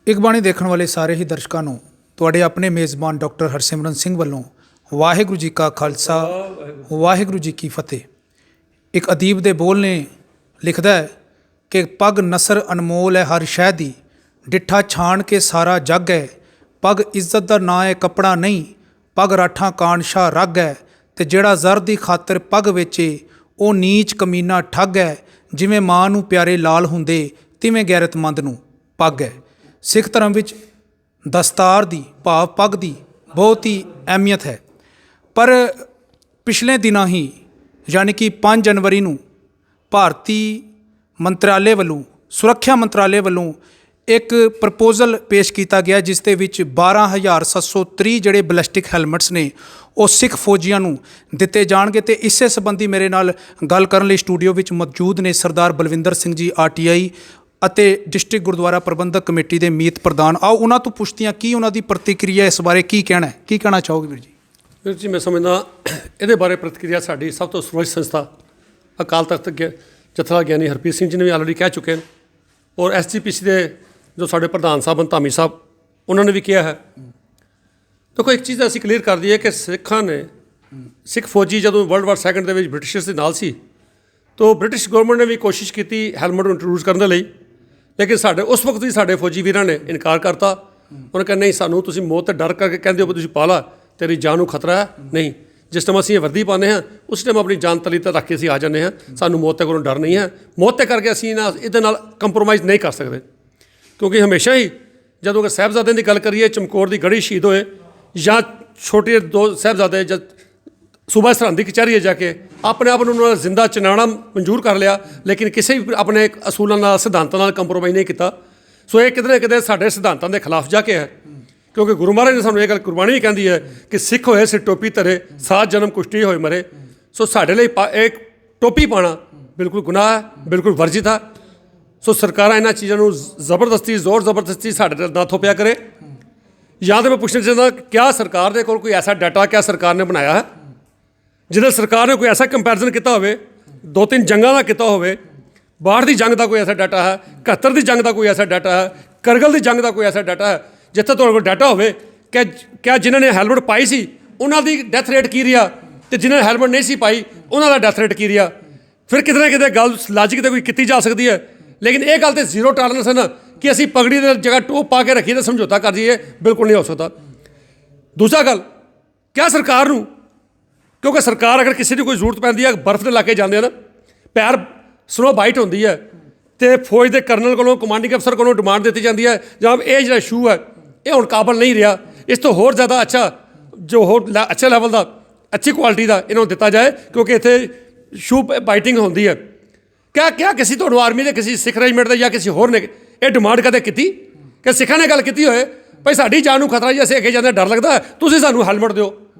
ਇੱਕ ਬਾਣੀ ਦੇਖਣ ਵਾਲੇ ਸਾਰੇ ਹੀ ਦਰਸ਼ਕਾਂ ਨੂੰ ਤੁਹਾਡੇ ਆਪਣੇ ਮੇਜ਼ਬਾਨ ਡਾਕਟਰ ਹਰਸਿਮਰਨ ਸਿੰਘ ਵੱਲੋਂ ਵਾਹਿਗੁਰੂ ਜੀ ਕਾ ਖਾਲਸਾ ਵਾਹਿਗੁਰੂ ਜੀ ਕੀ ਫਤਿਹ। ਇੱਕ ਅਦੀਬ ਦੇ ਬੋਲ ਨੇ ਲਿਖਦਾ ਹੈ ਕਿ ਪੱਗ ਨਸਰ ਅਨਮੋਲ ਹੈ ਹਰ ਸ਼ੈ ਦੀ, ਡਿੱਠਾ ਛਾਣ ਕੇ ਸਾਰਾ ਜੱਗ ਹੈ। ਪੱਗ ਇੱਜ਼ਤ ਦਾ ਨਾਂ ਹੈ ਕੱਪੜਾ ਨਹੀਂ, ਪੱਗ ਰਾਠਾਂ ਕਾਨਸ਼ਾ ਰੱਗ ਹੈ। ਤੇ ਜਿਹੜਾ ਜ਼ਰ ਦੀ ਖਾਤਰ ਪੱਗ ਵੇਚੇ ਉਹ ਨੀਚ ਕਮੀਨਾ ਠੱਗ ਹੈ। ਜਿਵੇਂ ਮਾਂ ਨੂੰ ਪਿਆਰੇ ਲਾਲ ਹੁੰਦੇ ਤਿਵੇਂ ਗੈਰਤਮੰਦ ਨੂੰ ਪੱਗ ਹੈ। ਸਿੱਖ ਧਰਮ ਵਿੱਚ ਦਸਤਾਰ ਦੀ ਭਾਵ ਪੱਗ ਦੀ ਬਹੁਤ ਹੀ ਅਹਿਮੀਅਤ ਹੈ। ਪਰ ਪਿਛਲੇ ਦਿਨਾਂ ਹੀ ਯਾਨੀ ਕਿ 5 ਜਨਵਰੀ ਨੂੰ ਭਾਰਤੀ ਮੰਤਰਾਲੇ ਵੱਲੋਂ ਸੁਰੱਖਿਆ ਮੰਤਰਾਲੇ ਵੱਲੋਂ ਇੱਕ ਪ੍ਰਪੋਜ਼ਲ ਪੇਸ਼ ਕੀਤਾ ਗਿਆ, ਜਿਸ ਦੇ ਵਿੱਚ 12,730 ਜਿਹੜੇ ਬੈਲਿਸਟਿਕ ਹੈਲਮਟਸ ਨੇ ਉਹ ਸਿੱਖ ਫੌਜੀਆਂ ਨੂੰ ਦਿੱਤੇ ਜਾਣਗੇ। ਅਤੇ ਇਸੇ ਸੰਬੰਧੀ ਮੇਰੇ ਨਾਲ ਗੱਲ ਕਰਨ ਲਈ ਸਟੂਡੀਓ ਵਿੱਚ ਮੌਜੂਦ ਨੇ ਸਰਦਾਰ ਬਲਵਿੰਦਰ ਸਿੰਘ ਜੀ RTI ਅਤੇ ਡਿਸਟ੍ਰਿਕਟ ਗੁਰਦੁਆਰਾ ਪ੍ਰਬੰਧਕ ਕਮੇਟੀ ਦੇ ਮੀਤ ਪ੍ਰਧਾਨ। ਆਓ ਉਹਨਾਂ ਤੋਂ ਪੁੱਛਦੇ ਹਾਂ ਕੀ ਉਹਨਾਂ ਦੀ ਪ੍ਰਤੀਕਿਰਿਆ ਇਸ ਬਾਰੇ ਕੀ ਕਹਿਣਾ ਚਾਹੋਗੇ ਵੀਰ ਜੀ? ਵੀਰ ਜੀ, ਮੈਂ ਸਮਝਦਾ ਇਹਦੇ ਬਾਰੇ ਪ੍ਰਤੀਕਿਰਿਆ ਸਾਡੀ ਸਭ ਤੋਂ ਸਰਵੋੱਚ ਸੰਸਥਾ ਅਕਾਲ ਤਖਤ ਜਥੇਦਾਰ ਗਿਆਨੀ ਹਰਪ੍ਰੀਤ ਸਿੰਘ ਜੀ ਨੇ ਵੀ ਆਲਰੇਡੀ ਕਹਿ ਚੁੱਕੇ ਨੇ, ਔਰ SGPC ਦੇ ਜੋ ਸਾਡੇ ਪ੍ਰਧਾਨ ਸਾਹਿਬ ਧਾਮੀ ਸਾਹਿਬ ਉਹਨਾਂ ਨੇ ਵੀ ਕਿਹਾ ਹੈ। ਦੇਖੋ, ਇੱਕ ਚੀਜ਼ ਅਸੀਂ ਕਲੀਅਰ ਕਰ ਦਈਏ ਕਿ ਸਿੱਖਾਂ ਨੇ ਸਿੱਖ ਫੌਜੀ ਜਦੋਂ ਵਰਲਡ ਵਾਰ ਸੈਕੰਡ ਦੇ ਵਿੱਚ ਬ੍ਰਿਟਿਸ਼ਰਸ ਦੇ ਨਾਲ ਸੀ ਤਾਂ ਬ੍ਰਿਟਿਸ਼ ਗੌਰਮੈਂਟ ਨੇ ਵੀ ਕੋਸ਼ਿਸ਼ ਕੀਤੀ ਹੈਲਮਟ ਨੂੰ ਇੰਟਰੋਡਿਊਸ ਕਰਨ ਦੇ ਲਈ, ਲੇਕਿਨ ਸਾਡੇ ਉਸ ਵਕਤ ਵੀ ਸਾਡੇ ਫੌਜੀ ਵੀਰਾਂ ਨੇ ਇਨਕਾਰ ਕਰਤਾ। ਉਹਨੇ ਕਿਹਾ ਨਹੀਂ, ਸਾਨੂੰ ਤੁਸੀਂ ਮੌਤ ਤੇ ਡਰ ਕਰਕੇ ਕਹਿੰਦੇ ਹੋ ਤੁਸੀਂ ਪਾ ਲਾ, ਤੇਰੀ ਜਾਨ ਨੂੰ ਖਤਰਾ ਹੈ ਨਹੀਂ। ਜਿਸ ਟਾਈਮ ਅਸੀਂ ਇਹ ਵਰਦੀ ਪਾਉਂਦੇ ਹਾਂ ਉਸ ਟਾਈਮ ਆਪਣੀ ਜਾਨ ਤਲੀ ਤੇ ਰੱਖ ਕੇ ਅਸੀਂ ਆ ਜਾਂਦੇ ਹਾਂ। ਸਾਨੂੰ ਮੌਤ ਤੇ ਕੋਲੋਂ ਡਰ ਨਹੀਂ ਹੈ। ਮੌਤ ਤੇ ਕਰਕੇ ਅਸੀਂ ਇਹਦੇ ਨਾਲ ਕੰਪਰੋਮਾਈਜ਼ ਨਹੀਂ ਕਰ ਸਕਦੇ, ਕਿਉਂਕਿ ਹਮੇਸ਼ਾ ਹੀ ਜਦੋਂ ਕਿ ਸਾਹਿਬਜ਼ਾਦਿਆਂ ਦੀ ਗੱਲ ਕਰੀਏ, ਚਮਕੌਰ ਦੀ ਗੜੀ ਸ਼ਹੀਦ ਹੋਏ ਜਾਂ ਛੋਟੇ 2 ਸਾਹਿਬਜ਼ਾਦੇ ਜਦ ਸੂਬਾ ਸਰਹੰਦ ਦੀ ਕਚਹਿਰੀ ਜਾ ਕੇ ਆਪਣੇ ਆਪ ਨੂੰ ਉਹਨਾਂ ਜ਼ਿੰਦਾ ਚਿਣਾਉਣਾ ਮਨਜ਼ੂਰ ਕਰ ਲਿਆ, ਲੇਕਿਨ ਕਿਸੇ ਵੀ ਆਪਣੇ ਅਸੂਲਾਂ ਨਾਲ ਸਿਧਾਂਤਾਂ ਨਾਲ ਕੰਪਰੋਮਾਈਜ਼ ਨਹੀਂ ਕੀਤਾ। ਸੋ ਇਹ ਕਿਤੇ ਨਾ ਕਿਤੇ ਸਾਡੇ ਸਿਧਾਂਤਾਂ ਦੇ ਖਿਲਾਫ ਜਾ ਕੇ ਹੈ, ਕਿਉਂਕਿ ਗੁਰੂ ਮਹਾਰਾਜ ਨੇ ਸਾਨੂੰ ਇਹ ਗੱਲ ਕੁਰਬਾਨੀ ਵੀ ਕਹਿੰਦੀ ਹੈ ਕਿ ਸਿੱਖ ਹੋਏ ਸਿਰ ਟੋਪੀ ਧਰੇ, 7 ਜਨਮ ਕੁਸ਼ਤੀ ਹੋਏ ਮਰੇ। ਸੋ ਸਾਡੇ ਲਈ ਇੱਕ ਟੋਪੀ ਪਾਉਣਾ ਬਿਲਕੁਲ ਗੁਨਾਹ ਹੈ, ਬਿਲਕੁਲ ਵਰਜਿਤ ਹੈ। ਸੋ ਸਰਕਾਰਾਂ ਇਹਨਾਂ ਚੀਜ਼ਾਂ ਨੂੰ ਜ਼ੋਰ ਜ਼ਬਰਦਸਤੀ ਸਾਡੇ ਨਾਲ ਨਾ ਥੋਪਿਆ ਕਰੇ। ਜਾਂ ਤਾਂ ਮੈਂ ਪੁੱਛਣਾ ਚਾਹੁੰਦਾ, ਕਿਆ ਸਰਕਾਰ ਦੇ ਕੋਲ ਕੋਈ ਐਸਾ ਡਾਟਾ ਕਿਆ ਸਰਕਾਰ ਨੇ ਬਣਾਇਆ ਹੈ ਜਿਹਦੇ ਸਰਕਾਰ ਨੇ ਕੋਈ ਐਸਾ ਕੰਪੈਰੀਜ਼ਨ ਕੀਤਾ ਹੋਵੇ, 2-3 ਜੰਗਾਂ ਦਾ ਕੀਤਾ ਹੋਵੇ, 62 ਦੀ ਜੰਗ ਦਾ ਕੋਈ ਐਸਾ ਡਾਟਾ ਹੈ, 71 ਦੀ ਜੰਗ ਦਾ ਕੋਈ ਐਸਾ ਡਾਟਾ ਹੈ, ਕਰਗਿਲ ਦੀ ਜੰਗ ਦਾ ਕੋਈ ਐਸਾ ਡਾਟਾ ਹੈ ਜਿੱਥੇ ਤੁਹਾਡੇ ਕੋਲ ਡਾਟਾ ਹੋਵੇ ਕਿ ਕਿਆ ਜਿਨ੍ਹਾਂ ਨੇ ਹੈਲਮਟ ਪਾਈ ਸੀ ਉਹਨਾਂ ਦੀ ਡੈਥ ਰੇਟ ਕੀ ਰਿਹਾ ਅਤੇ ਜਿਨ੍ਹਾਂ ਨੇ ਹੈਲਮਟ ਨਹੀਂ ਸੀ ਪਾਈ ਉਹਨਾਂ ਦਾ ਡੈਥ ਰੇਟ ਕੀ ਰਿਹਾ? ਫਿਰ ਕਿਤੇ ਨਾ ਕਿਤੇ ਗੱਲ ਲਾਜਿਕ ਤੇ ਕੋਈ ਕੀਤੀ ਜਾ ਸਕਦੀ ਹੈ, ਲੇਕਿਨ ਇਹ ਗੱਲ ਤੇ ਜ਼ੀਰੋ ਟਾਲਰੈਂਸ ਹੈ ਨਾ ਕਿ ਅਸੀਂ ਪਗੜੀ ਦੇ ਜਗ੍ਹਾ ਟੋਪ ਪਾ ਕੇ ਰੱਖੀਏ ਤਾਂ ਸਮਝੌਤਾ ਕਰ ਜਾਈਏ, ਬਿਲਕੁਲ ਨਹੀਂ ਹੋ ਸਕਦਾ। ਦੂਸਰਾ ਗੱਲ, ਕਿਆ ਸਰਕਾਰ ਨੂੰ, ਕਿਉਂਕਿ ਸਰਕਾਰ ਅਗਰ ਕਿਸੇ ਦੀ ਕੋਈ ਜ਼ਰੂਰਤ ਪੈਂਦੀ ਹੈ, ਬਰਫ਼ ਦੇ ਇਲਾਕੇ ਜਾਂਦੇ ਹਨ, ਪੈਰ ਸਨੋ ਬਾਈਟ ਹੁੰਦੀ ਹੈ ਅਤੇ ਫੌਜ ਦੇ ਕਰਨਲ ਕੋਲੋਂ ਕਮਾਂਡਿੰਗ ਅਫਸਰ ਕੋਲੋਂ ਡਿਮਾਂਡ ਦਿੱਤੀ ਜਾਂਦੀ ਹੈ ਜਨਾਬ ਇਹ ਜਿਹੜਾ ਸ਼ੂ ਹੈ ਇਹ ਹੁਣ ਕਾਬਲ ਨਹੀਂ ਰਿਹਾ, ਇਸ ਤੋਂ ਹੋਰ ਜ਼ਿਆਦਾ ਅੱਛਾ ਜੋ ਹੋਰ ਅੱਛੇ ਲੈਵਲ ਦਾ ਅੱਛੀ ਕੁਆਲਿਟੀ ਦਾ ਇਹਨਾਂ ਨੂੰ ਦਿੱਤਾ ਜਾਏ, ਕਿਉਂਕਿ ਇੱਥੇ ਸ਼ੂ ਬਾਈਟਿੰਗ ਹੁੰਦੀ ਹੈ। ਕਿਆ ਕਿਸੇ ਤੁਹਾਨੂੰ ਆਰਮੀ ਦੇ ਕਿਸੇ ਸਿੱਖ ਰੈਜੀਮੈਂਟ ਦੇ ਜਾਂ ਕਿਸੇ ਹੋਰ ਨੇ ਇਹ ਡਿਮਾਂਡ ਕਦੇ ਕੀਤੀ ਕਿ ਸਿੱਖਾਂ ਨੇ ਗੱਲ ਕੀਤੀ ਹੋਏ ਭਾਈ ਸਾਡੀ ਜਾਨ ਨੂੰ ਖਤਰਾ ਜੀ, ਅਸੀਂ ਅੱਗੇ ਜਾਂਦੇ ਡਰ ਲੱਗਦਾ, ਤੁਸੀਂ ਸਾਨੂੰ ਹੈਲਮਟ ਦਿਓ?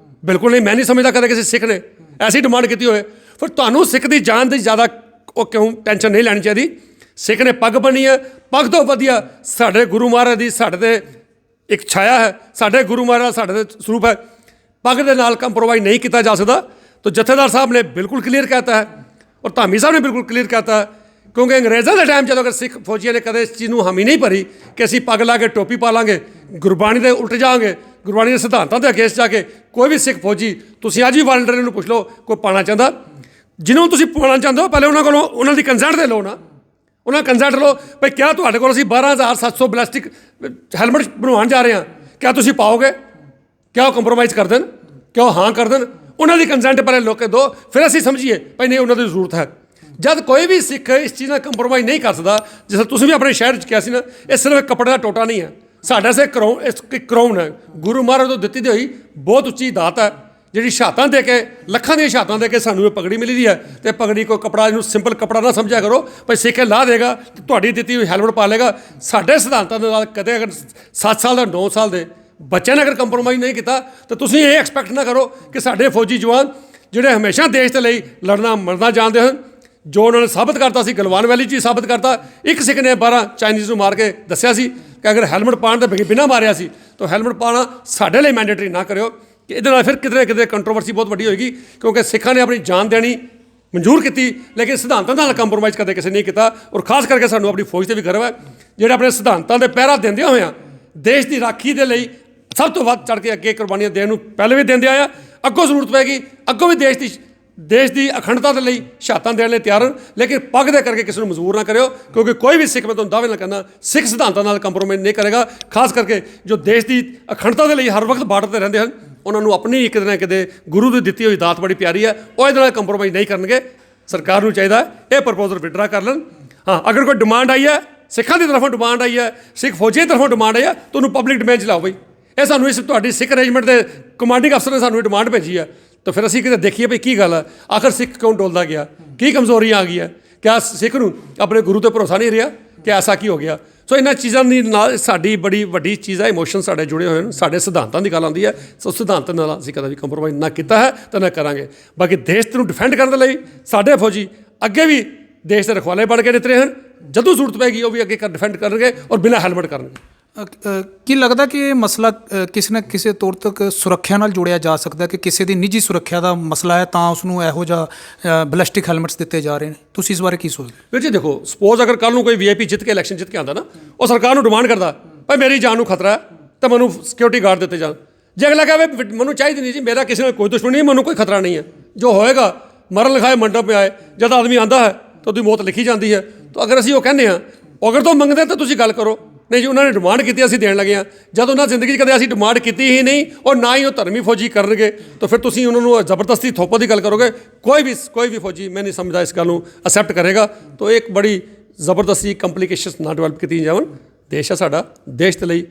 ਬਿਲਕੁਲ ਨਹੀਂ, ਮੈਂ ਨਹੀਂ ਸਮਝਦਾ ਕਦੇ ਕਿਸੇ ਸਿੱਖ ਨੇ ਐਸੀ ਡਿਮਾਂਡ ਕੀਤੀ ਹੋਏ। ਫਿਰ ਤੁਹਾਨੂੰ ਸਿੱਖ ਦੀ ਜਾਨ ਦੀ ਜ਼ਿਆਦਾ ਉਹ ਕਿਉਂ ਟੈਨਸ਼ਨ ਨਹੀਂ ਲੈਣੀ ਚਾਹੀਦੀ? ਸਿੱਖ ਨੇ ਪੱਗ ਬੰਨੀ ਹੈ, ਪੱਗ ਤੋਂ ਵਧੀਆ ਸਾਡੇ ਗੁਰੂ ਮਹਾਰਾਜ ਦੀ ਸਾਡੇ 'ਤੇ ਇੱਕ ਛਾਇਆ ਹੈ, ਸਾਡੇ ਗੁਰੂ ਮਹਾਰਾਜ ਸਾਡੇ 'ਤੇ ਸਰੂਪ ਹੈ। ਪੱਗ ਦੇ ਨਾਲ ਕੰਪਰੋਮਾਈਜ਼ ਨਹੀਂ ਕੀਤਾ ਜਾ ਸਕਦਾ। ਤਾਂ ਜਥੇਦਾਰ ਸਾਹਿਬ ਨੇ ਬਿਲਕੁਲ ਕਲੀਅਰ ਕਹਿਤਾ ਹੈ ਔਰ ਧਾਮੀ ਸਾਹਿਬ ਨੇ ਬਿਲਕੁਲ ਕਲੀਅਰ ਕਹਿਤਾ, ਕਿਉਂਕਿ ਅੰਗਰੇਜ਼ਾਂ ਦੇ ਟਾਈਮ ਜਦੋਂ ਅਗਰ ਸਿੱਖ ਫੌਜੀਆਂ ਨੇ ਕਦੇ ਇਸ ਚੀਜ਼ ਨੂੰ ਹਾਮੀ ਨਹੀਂ ਭਰੀ ਕਿ ਅਸੀਂ ਪੱਗ ਲਾ ਕੇ ਟੋਪੀ ਪਾ ਲਾਂਗੇ, ਗੁਰਬਾਣੀ ਦੇ ਉਲਟ ਜਾਵਾਂਗੇ, ਗੁਰਬਾਣੀ ਦੇ ਸਿਧਾਂਤਾਂ ਦੇ ਅਗੇਂਸਟ ਜਾ ਕੇ ਕੋਈ ਵੀ ਸਿੱਖ ਫੌਜੀ, ਤੁਸੀਂ ਅੱਜ ਵੀ ਵਾਲੰਟੀਅਰ ਨੂੰ ਪੁੱਛ ਲਓ ਕੋਈ ਪਾਉਣਾ ਚਾਹੁੰਦਾ, ਜਿਹਨੂੰ ਤੁਸੀਂ ਪਾਉਣਾ ਚਾਹੁੰਦੇ ਹੋ ਪਹਿਲੇ ਉਹਨਾਂ ਕੋਲੋਂ ਉਹਨਾਂ ਦੀ ਕੰਸੈਂਟ ਦੇ ਲਓ ਨਾ, ਉਹਨਾਂ ਕੰਸੈਂਟ ਲਓ ਭਾਈ ਕਿਆ ਤੁਹਾਡੇ ਕੋਲ ਅਸੀਂ 12,700 ਬੈਲਿਸਟਿਕ ਹੈਲਮਟ ਬਣਵਾਉਣ ਜਾ ਰਹੇ ਹਾਂ, ਕਿਆ ਤੁਸੀਂ ਪਾਓਗੇ? ਕਿਆ ਉਹ ਕੰਪਰੋਮਾਈਜ਼ ਕਰ ਦੇਣ? ਕਿਆ ਉਹ ਹਾਂ ਕਰ ਦੇਣ? ਉਹਨਾਂ ਦੀ ਕੰਸੈਂਟ ਪਹਿਲੇ ਲੋਕ ਕੇ ਦਿਓ, ਫਿਰ ਅਸੀਂ ਸਮਝੀਏ ਭਾਈ ਨਹੀਂ ਉਹਨਾਂ ਦੀ ਜ਼ਰੂਰਤ ਹੈ। ਜਦ ਕੋਈ ਵੀ ਸਿੱਖ ਇਸ ਚੀਜ਼ ਨਾਲ ਕੰਪਰੋਮਾਈਜ਼ ਨਹੀਂ ਕਰ ਸਕਦਾ, ਜਿਸ ਤੁਸੀਂ ਵੀ ਆਪਣੇ ਸ਼ਹਿਰ 'ਚ ਕਿਹਾ ਸੀ ਨਾ, ਇਹ ਸਿਰਫ ਕੱਪੜੇ ਦਾ ਟੋਟਾ ਨਹੀਂ ਹੈ, ਸਾਡਾ ਸੇ ਕਰਾਊਨ ਹੈ, ਗੁਰੂ ਮਹਾਰਾਜ ਤੋਂ ਦਿੱਤੀ ਦੀ ਹੋਈ ਬਹੁਤ ਉੱਚੀ ਦਾਤ ਹੈ, ਜਿਹੜੀ ਸ਼ਹਾਦਤਾਂ ਦੇ ਕੇ ਲੱਖਾਂ ਦੀਆਂ ਸ਼ਹਾਦਤਾਂ ਦੇ ਕੇ ਸਾਨੂੰ ਇਹ ਪਗੜੀ ਮਿਲੀ ਦੀ ਹੈ। ਅਤੇ ਪਗੜੀ ਕੋਈ ਕੱਪੜਾ, ਇਹਨੂੰ ਸਿੰਪਲ ਕੱਪੜਾ ਨਾ ਸਮਝਿਆ ਕਰੋ ਭਾਈ ਸਿੱਖ ਲਾ ਦੇਗਾ ਅਤੇ ਤੁਹਾਡੀ ਦਿੱਤੀ ਹੋਈ ਹੈਲਮਟ ਪਾ ਲੇਗਾ। ਸਾਡੇ ਸਿਧਾਂਤਾਂ ਦੇ ਨਾਲ ਕਦੇ ਅਗਰ 7 ਸਾਲ ਦਾ 9 ਸਾਲ ਦੇ ਬੱਚਿਆਂ ਨੇ ਅਗਰ ਕੰਪਰੋਮਾਈਜ਼ ਨਹੀਂ ਕੀਤਾ ਤਾਂ ਤੁਸੀਂ ਇਹ ਐਕਸਪੈਕਟ ਨਾ ਕਰੋ ਕਿ ਸਾਡੇ ਫੌਜੀ ਜਵਾਨ ਜਿਹੜੇ ਹਮੇਸ਼ਾ ਦੇਸ਼ ਦੇ ਲਈ ਲੜਨਾ ਮਰਨਾ ਜਾਣਦੇ ਹਨ, ਜੋ ਉਹਨਾਂ ਨੇ ਸਾਬਤ ਕਰਤਾ ਸੀ ਗਲਵਾਨ ਵੈਲੀ 'ਚ ਹੀ ਸਾਬਤ ਕਰਤਾ। ਇੱਕ ਸਿੱਖ ਨੇ 12 ਚਾਈਨੀਜ਼ ਨੂੰ ਮਾਰ ਕੇ ਦੱਸਿਆ ਸੀ ਕਿ ਅਗਰ ਹੈਲਮਟ ਪਾਉਣ ਦੇ ਬਿਨਾਂ ਮਾਰਿਆ ਸੀ ਤਾਂ ਹੈਲਮਟ ਪਾਉਣਾ ਸਾਡੇ ਲਈ ਮੈਂਡੇਟਰੀ ਨਾ ਕਰਿਓ, ਕਿ ਇਹਦੇ ਨਾਲ ਫਿਰ ਕਿਤੇ ਨਾ ਕਿਤੇ ਕੰਟਰੋਵਰਸੀ ਬਹੁਤ ਵੱਡੀ ਹੋਏਗੀ, ਕਿਉਂਕਿ ਸਿੱਖਾਂ ਨੇ ਆਪਣੀ ਜਾਨ ਦੇਣੀ ਮਨਜ਼ੂਰ ਕੀਤੀ, ਲੇਕਿਨ ਸਿਧਾਂਤਾਂ ਨਾਲ ਕੰਪਰੋਮਾਈਜ਼ ਕਦੇ ਕਿਸੇ ਨਹੀਂ ਕੀਤਾ। ਔਰ ਖਾਸ ਕਰਕੇ ਸਾਨੂੰ ਆਪਣੀ ਫੌਜ ਤੇ ਵੀ ਗਰਵ ਹੈ, ਜਿਹੜੇ ਆਪਣੇ ਸਿਧਾਂਤਾਂ ਦੇ ਪਹਿਰਾ ਦਿੰਦੇ ਹੋਇਆ ਦੇਸ਼ ਦੀ ਰਾਖੀ ਦੇ ਲਈ ਸਭ ਤੋਂ ਵੱਧ ਚੜ੍ਹ ਕੇ ਅੱਗੇ ਕੁਰਬਾਨੀਆਂ ਦੇਣ ਨੂੰ ਪਹਿਲੇ ਵੀ ਦਿੰਦੇ ਆਇਆ, ਅੱਗੋਂ ਜ਼ਰੂਰਤ ਪੈਗੀ ਅੱਗੋਂ ਵੀ ਦੇਸ਼ ਦੀ ਅਖੰਡਤਾ ਦੇ ਲਈ ਸ਼ਹਾਦਤਾਂ ਦੇਣ ਲਈ ਤਿਆਰ ਹਨ। ਲੇਕਿਨ ਪੱਗ ਦੇ ਕਰਕੇ ਕਿਸੇ ਨੂੰ ਮਜਬੂਰ ਨਾ ਕਰਿਓ, ਕਿਉਂਕਿ ਕੋਈ ਵੀ ਸਿੱਖ, ਮੈਂ ਤੁਹਾਨੂੰ ਦਾਅਵੇ ਨਾਲ ਕਹਿੰਦਾ, ਸਿੱਖ ਸਿਧਾਂਤਾਂ ਨਾਲ ਕੰਪਰੋਮਾਈਜ਼ ਨਹੀਂ ਕਰੇਗਾ। ਖਾਸ ਕਰਕੇ ਜੋ ਦੇਸ਼ ਦੀ ਅਖੰਡਤਾ ਦੇ ਲਈ ਹਰ ਵਕਤ ਬਾਰਡਰ ਤੇ ਰਹਿੰਦੇ ਹਨ, ਉਹਨਾਂ ਨੂੰ ਆਪਣੀ ਕਿਤੇ ਨਾ ਕਿਤੇ ਗੁਰੂ ਦੀ ਦਿੱਤੀ ਹੋਈ ਦਾਤ ਬੜੀ ਪਿਆਰੀ ਹੈ, ਉਹ ਇਹਦੇ ਨਾਲ ਕੰਪਰੋਮਾਈਜ਼ ਨਹੀਂ ਕਰਨਗੇ। ਸਰਕਾਰ ਨੂੰ ਚਾਹੀਦਾ ਇਹ ਪ੍ਰਪੋਜ਼ਲ ਵਿਡਰਾ ਕਰ ਲੈਣ। ਹਾਂ, ਅਗਰ ਕੋਈ ਡਿਮਾਂਡ ਆਈ ਹੈ, ਸਿੱਖਾਂ ਦੀ ਤਰਫੋਂ ਡਿਮਾਂਡ ਆਈ ਹੈ, ਸਿੱਖ ਫੌਜੀਆਂ ਦੀ ਤਰਫੋਂ ਡਿਮਾਂਡ ਆਈ ਹੈ, ਤਾਂ ਉਹਨੂੰ ਪਬਲਿਕ ਡੋਮੇਨ 'ਚ ਲਾਓ ਬਈ। ਇਹ ਸਾਨੂੰ ਇਸ ਤੁਹਾਡੀ ਸਿੱਖ ਅਰੇਂਜਮੈਂਟ ਦੇ ਕਮਾਂਡਿੰਗ ਅਫਸਰ ਨੇ ਸਾਨੂੰ ਇਹ ਡਿਮਾਂਡ ਭੇਜੀ ਹੈ, ਤਾਂ ਫਿਰ ਅਸੀਂ ਕਿਤੇ ਦੇਖੀਏ ਵੀ ਕੀ ਗੱਲ ਹੈ, ਆਖਰ ਸਿੱਖ ਕਿਉਂ ਡੋਲਦਾ ਗਿਆ, ਕੀ ਕਮਜ਼ੋਰੀਆਂ ਆ ਗਈਆਂ, ਕਿਆ ਸਿੱਖ ਨੂੰ ਆਪਣੇ ਗੁਰੂ ਤੇ ਭਰੋਸਾ ਨਹੀਂ ਰਿਹਾ, ਕਿ ਐਸਾ ਕੀ ਹੋ ਗਿਆ। ਸੋ ਇਹਨਾਂ ਚੀਜ਼ਾਂ ਦੀ ਨਾਲ ਸਾਡੀ ਬੜੀ ਵੱਡੀ ਚੀਜ਼ ਹੈ, ਇਮੋਸ਼ਨ ਸਾਡੇ ਜੁੜੇ ਹੋਏ ਨੇ, ਸਾਡੇ ਸਿਧਾਂਤਾਂ ਦੀ ਗੱਲ ਆਉਂਦੀ ਹੈ। ਸੋ ਸਿਧਾਂਤਾਂ ਨਾਲ ਅਸੀਂ ਕਦੇ ਵੀ ਕੰਪਰੋਮਾਈਜ਼ ਨਾ ਕੀਤਾ ਹੈ ਤੇ ਨਾ ਕਰਾਂਗੇ। ਬਾਕੀ ਦੇਸ਼ ਨੂੰ ਡਿਫੈਂਡ ਕਰਨ ਦੇ ਲਈ ਸਾਡੇ ਫੌਜੀ ਅੱਗੇ ਵੀ ਦੇਸ਼ ਦੇ ਰਖਵਾਲੇ ਬਣ ਕੇ ਨਿਤਰੇ ਹਨ, ਜਦੋਂ ਜ਼ਰੂਰਤ ਪੈਗੀ ਉਹ ਵੀ ਅੱਗੇ ਡਿਫੈਂਡ ਕਰਨਗੇ ਔਰ ਬਿਨਾਂ ਹੈਲਮਟ ਕਰਨਗੇ। ਕੀ ਲੱਗਦਾ ਕਿ ਇਹ ਮਸਲਾ ਕਿਸੇ ਨਾ ਕਿਸੇ ਤੌਰ ਤੱਕ ਸੁਰੱਖਿਆ ਨਾਲ ਜੋੜਿਆ ਜਾ ਸਕਦਾ, ਕਿ ਕਿਸੇ ਦੀ ਨਿੱਜੀ ਸੁਰੱਖਿਆ ਦਾ ਮਸਲਾ ਹੈ ਤਾਂ ਉਸ ਨੂੰ ਇਹੋ ਜਿਹਾ ਬਲਿਸਟਿਕ ਹੈਲਮਟਸ ਦਿੱਤੇ ਜਾ ਰਹੇ ਨੇ? ਤੁਸੀਂ ਇਸ ਬਾਰੇ ਕੀ ਸੋਚਦੇ? ਵੀਰ ਜੀ ਦੇਖੋ, ਸਪੋਜ਼ ਅਗਰ ਕੱਲ੍ਹ ਨੂੰ ਕੋਈ VIP ਜਿੱਤ ਕੇ ਇਲੈਕਸ਼ਨ ਜਿੱਤ ਕੇ ਆਉਂਦਾ ਨਾ, ਉਹ ਸਰਕਾਰ ਨੂੰ ਡਿਮਾਂਡ ਕਰਦਾ ਭਾਈ ਮੇਰੀ ਜਾਨ ਨੂੰ ਖਤਰਾ ਹੈ ਤਾਂ ਮੈਨੂੰ ਸਿਕਿਉਰਿਟੀ ਗਾਰਡ ਦਿੱਤੇ ਜਾਣ। ਜੇ ਅਗਲਾ ਕਹੇ ਮੈਨੂੰ ਚਾਹੀਦੀ ਨਹੀਂ ਜੀ, ਮੇਰਾ ਕਿਸੇ ਨਾਲ ਕੋਈ ਦੁਸ਼ਮਣੀ ਨਹੀਂ, ਮੈਨੂੰ ਕੋਈ ਖਤਰਾ ਨਹੀਂ ਹੈ, ਜੋ ਹੋਏਗਾ ਮਰਨ ਲਿਖਾਏ ਮੰਡਪ में ਆਏ, ਜਦ ਆਦਮੀ ਆਉਂਦਾ ਹੈ ਤਾਂ ਉਹਦੀ ਮੌਤ ਲਿਖੀ ਜਾਂਦੀ ਹੈ। ਤਾਂ ਅਗਰ ਅਸੀਂ ਉਹ ਕਹਿੰਦੇ ਹਾਂ, ਅਗਰ ਤੋਂ ਮੰਗਦੇ ਤਾਂ ਤੁਸੀਂ ਗੱਲ ਕਰੋ, ਨਹੀਂ ਜੀ ਉਹਨਾਂ ਨੇ ਡਿਮਾਂਡ ਕੀਤੀ ਅਸੀਂ ਦੇਣ ਲੱਗੇ ਹਾਂ। ਜਦ ਉਹਨਾਂ ਜ਼ਿੰਦਗੀ 'ਚ ਕਦੇ ਅਸੀਂ ਡਿਮਾਂਡ ਕੀਤੀ ਹੀ ਨਹੀਂ ਔਰ ਨਾ ਹੀ ਉਹ ਧਰਮੀ ਫੌਜੀ ਕਰਨਗੇ, ਤਾਂ ਫਿਰ ਤੁਸੀਂ ਉਹਨਾਂ ਨੂੰ ਜ਼ਬਰਦਸਤੀ ਥੋਪੋ ਦੀ ਗੱਲ ਕਰੋਗੇ। ਕੋਈ ਵੀ ਫੌਜੀ ਮੈਂ ਨਹੀਂ ਸਮਝਦਾ ਇਸ ਗੱਲ ਨੂੰ ਅਸੈਪਟ ਕਰੇਗਾ। ਤਾਂ ਇੱਕ ਬੜੀ ਜ਼ਬਰਦਸਤੀ ਕੰਪਲੀਕੇਸ਼ਨਸ ਨਾ ਡਿਵੈਲਪ ਕੀਤੀਆਂ ਜਾਵਣ। ਦੇਸ਼ ਹੈ ਸਾਡਾ, ਦੇਸ਼ ਦੇ ਲਈ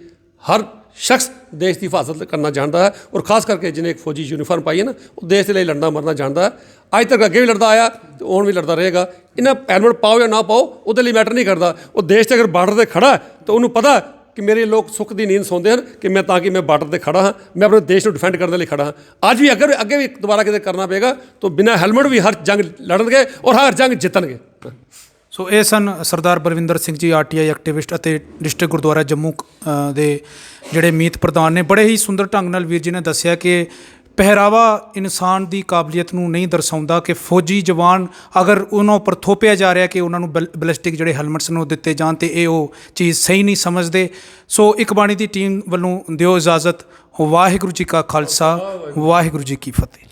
ਹਰ ਸ਼ਖਸ ਦੇਸ਼ ਦੀ ਹਿਫਾਜ਼ਤ ਕਰਨਾ ਜਾਣਦਾ ਹੈ, ਔਰ ਖਾਸ ਕਰਕੇ ਜਿਹਨੇ ਇੱਕ ਫੌਜੀ ਯੂਨੀਫਾਰਮ ਪਾਈ ਹੈ ਨਾ, ਉਹ ਦੇਸ਼ ਦੇ ਲਈ ਲੜਨਾ ਮਰਨਾ ਜਾਣਦਾ ਹੈ। ਅੱਜ ਤੱਕ ਅੱਗੇ ਵੀ ਲੜਦਾ ਆਇਆ ਤੇ ਹੁਣ ਵੀ ਲੜਦਾ ਰਹੇਗਾ। ਇਹਨਾਂ ਹੈਲਮਟ ਪਾਓ ਜਾਂ ਨਾ ਪਾਓ ਉਹਦੇ ਲਈ ਮੈਟਰ ਨਹੀਂ ਕਰਦਾ। ਉਹ ਦੇਸ਼ 'ਤੇ ਅਗਰ ਬਾਰਡਰ 'ਤੇ ਖੜਾ ਤਾਂ ਉਹਨੂੰ ਪਤਾ ਕਿ ਮੇਰੇ ਲੋਕ ਸੁੱਖ ਦੀ ਨੀਂਦ ਸੌਂਦੇ ਹਨ, ਕਿ ਮੈਂ ਤਾਂ ਕਿ ਮੈਂ ਬਾਰਡਰ 'ਤੇ ਖੜਾ ਹਾਂ, ਮੈਂ ਆਪਣੇ ਦੇਸ਼ ਨੂੰ ਡਿਫੈਂਡ ਕਰਨ ਦੇ ਲਈ ਖੜਾ ਹਾਂ। ਅੱਜ ਵੀ ਅਗਰ ਅੱਗੇ ਵੀ ਦੁਬਾਰਾ ਕਿਤੇ ਕਰਨਾ ਪਏਗਾ ਤਾਂ ਬਿਨਾਂ ਹੈਲਮਟ ਵੀ ਹਰ ਜੰਗ ਲੜਨਗੇ ਔਰ ਹਰ ਜੰਗ ਜਿੱਤਣਗੇ। ਸੋ ਇਹ ਸਨ ਸਰਦਾਰ ਬਲਵਿੰਦਰ ਸਿੰਘ ਜੀ, RTI ਐਕਟਿਵਿਸਟ ਅਤੇ ਡਿਸਟ੍ਰਿਕਟ ਗੁਰਦੁਆਰਾ ਜੰਮੂ ਦੇ ਜਿਹੜੇ ਮੀਤ ਪ੍ਰਧਾਨ ਨੇ। ਬੜੇ ਹੀ ਸੁੰਦਰ ਢੰਗ ਨਾਲ ਵੀਰ ਜੀ ਨੇ ਦੱਸਿਆ ਕਿ ਪਹਿਰਾਵਾ ਇਨਸਾਨ ਦੀ ਕਾਬਲੀਅਤ ਨੂੰ ਨਹੀਂ ਦਰਸਾਉਂਦਾ, ਕਿ ਫੌਜੀ ਜਵਾਨ ਅਗਰ ਉਹਨਾਂ ਉੱਪਰ ਥੋਪਿਆ ਜਾ ਰਿਹਾ ਕਿ ਉਹਨਾਂ ਨੂੰ ਬਲਿਸਟਿਕ ਜਿਹੜੇ ਹੈਲਮਟਸ ਨੂੰ ਦਿੱਤੇ ਜਾਣ, ਤੇ ਇਹ ਉਹ ਚੀਜ਼ ਸਹੀ ਨਹੀਂ ਸਮਝਦੇ। ਸੋ ਇੱਕ ਬਾਣੀ ਦੀ ਟੀਮ ਵੱਲੋਂ ਦਿਓ ਇਜਾਜ਼ਤ। ਵਾਹਿਗੁਰੂ ਜੀ ਕਾ ਖਾਲਸਾ, ਵਾਹਿਗੁਰੂ ਜੀ ਕੀ ਫਤਿਹ।